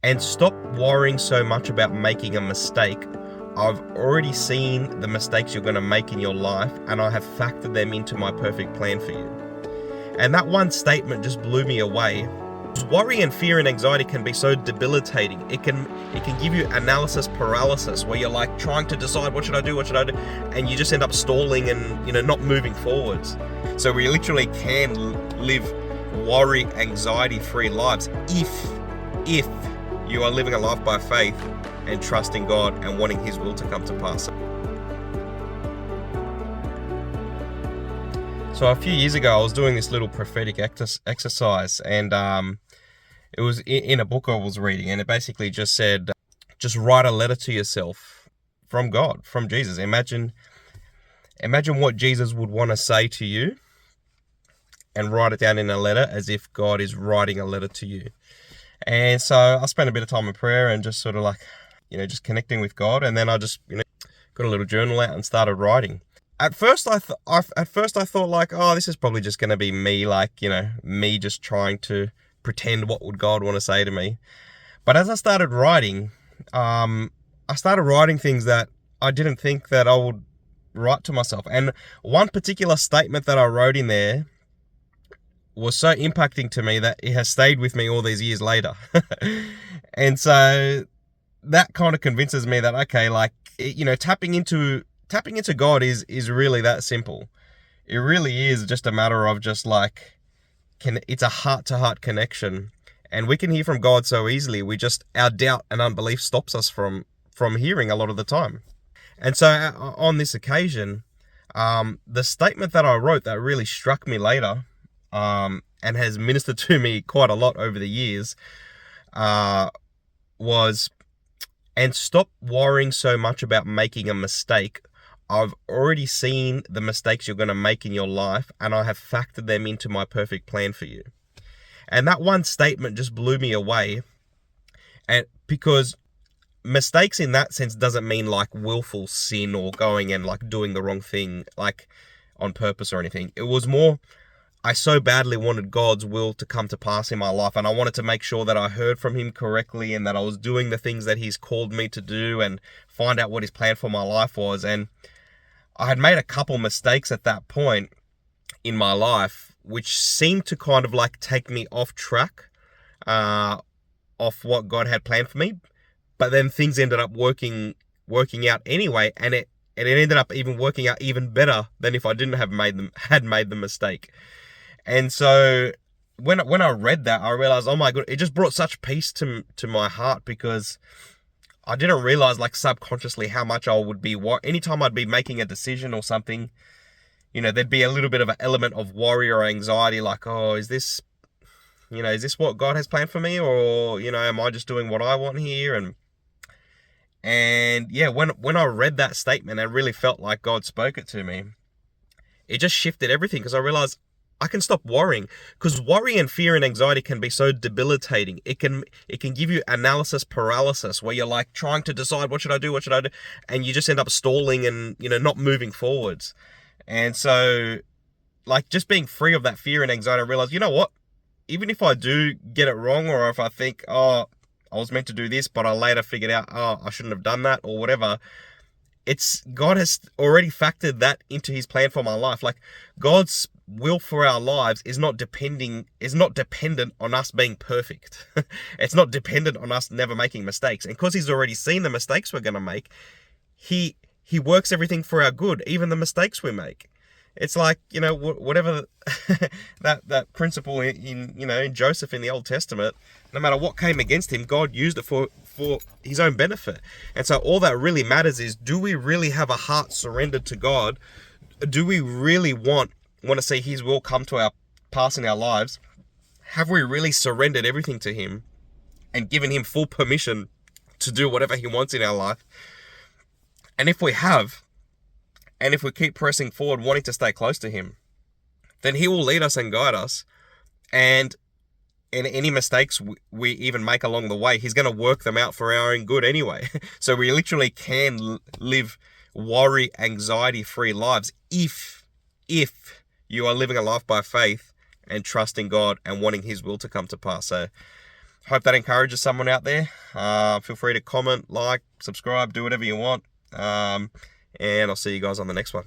and stop worrying so much about making a mistake. I've already seen the mistakes you're going to make in your life, and I have factored them into my perfect plan for you. And that one statement just blew me away. Worry and fear and anxiety can be so debilitating. It can give you analysis paralysis, where you're like trying to decide what should I do, and you just end up stalling and not moving forwards. So we literally can live worry, anxiety-free lives if you are living a life by faith and trusting God and wanting His will to come to pass. So a few years ago, I was doing this little prophetic exercise, and it was in a book I was reading, and it basically just said, just write a letter to yourself from God, from Jesus. Imagine what Jesus would want to say to you, and write it down in a letter as if God is writing a letter to you. And so I spent a bit of time in prayer and just sort of like, just connecting with God, and then I just got a little journal out and started writing. At first I thought like, oh, this is probably just going to be me, like, me just trying to pretend what would God want to say to me. But as I started writing, I started writing things that I didn't think that I would write to myself. And one particular statement that I wrote in there was so impacting to me that it has stayed with me all these years later. And so that kind of convinces me that, okay, like, tapping into God is really that simple. It really is just a matter of just like, it's a heart-to-heart connection, and we can hear from God so easily. Our doubt and unbelief stops us from hearing a lot of the time. And so on this occasion, the statement that I wrote that really struck me later, and has ministered to me quite a lot over the years, was, and stop worrying so much about making a mistake. I've already seen the mistakes you're going to make in your life, and I have factored them into my perfect plan for you. And that one statement just blew me away. And because mistakes in that sense doesn't mean like willful sin or going and like doing the wrong thing, like on purpose or anything. It was more, I so badly wanted God's will to come to pass in my life, and I wanted to make sure that I heard from Him correctly, and that I was doing the things that He's called me to do, and find out what His plan for my life was. And I had made a couple mistakes at that point in my life, which seemed to kind of like take me off track, off what God had planned for me. But then things ended up working out anyway, and it ended up even working out even better than if I didn't have made the mistake. And so when I read that, I realized, oh my God, it just brought such peace to my heart, because I didn't realize, like, subconsciously how much I would be, anytime I'd be making a decision or something, there'd be a little bit of an element of worry or anxiety, like, oh, is this what God has planned for me? Or, am I just doing what I want here? And yeah, when I read that statement, I really felt like God spoke it to me. It just shifted everything, because I realized I can stop worrying, because worry and fear and anxiety can be so debilitating. It can give you analysis paralysis, where you're like trying to decide what should I do, and you just end up stalling and not moving forwards. And so, like, just being free of that fear and anxiety, I realize, you know what? Even if I do get it wrong, or if I think, oh, I was meant to do this, but I later figured out, oh, I shouldn't have done that, or whatever. God has already factored that into His plan for my life. Like, God's will for our lives is not dependent on us being perfect. It's not dependent on us never making mistakes. And because He's already seen the mistakes we're going to make, He works everything for our good, even the mistakes we make. It's like, whatever that principle in Joseph in the Old Testament, no matter what came against him, God used it for His own benefit. And so all that really matters is, do we really have a heart surrendered to God? Do we really want to see His will come to pass in our lives? Have we really surrendered everything to Him and given Him full permission to do whatever He wants in our life? And if we have, and if we keep pressing forward, wanting to stay close to Him, then He will lead us and guide us. And any mistakes we even make along the way, He's going to work them out for our own good anyway. So we literally can live worry, anxiety-free lives if you are living a life by faith and trusting God and wanting His will to come to pass. So Hope that encourages someone out there. Feel free to comment, like, subscribe, do whatever you want. And I'll see you guys on the next one.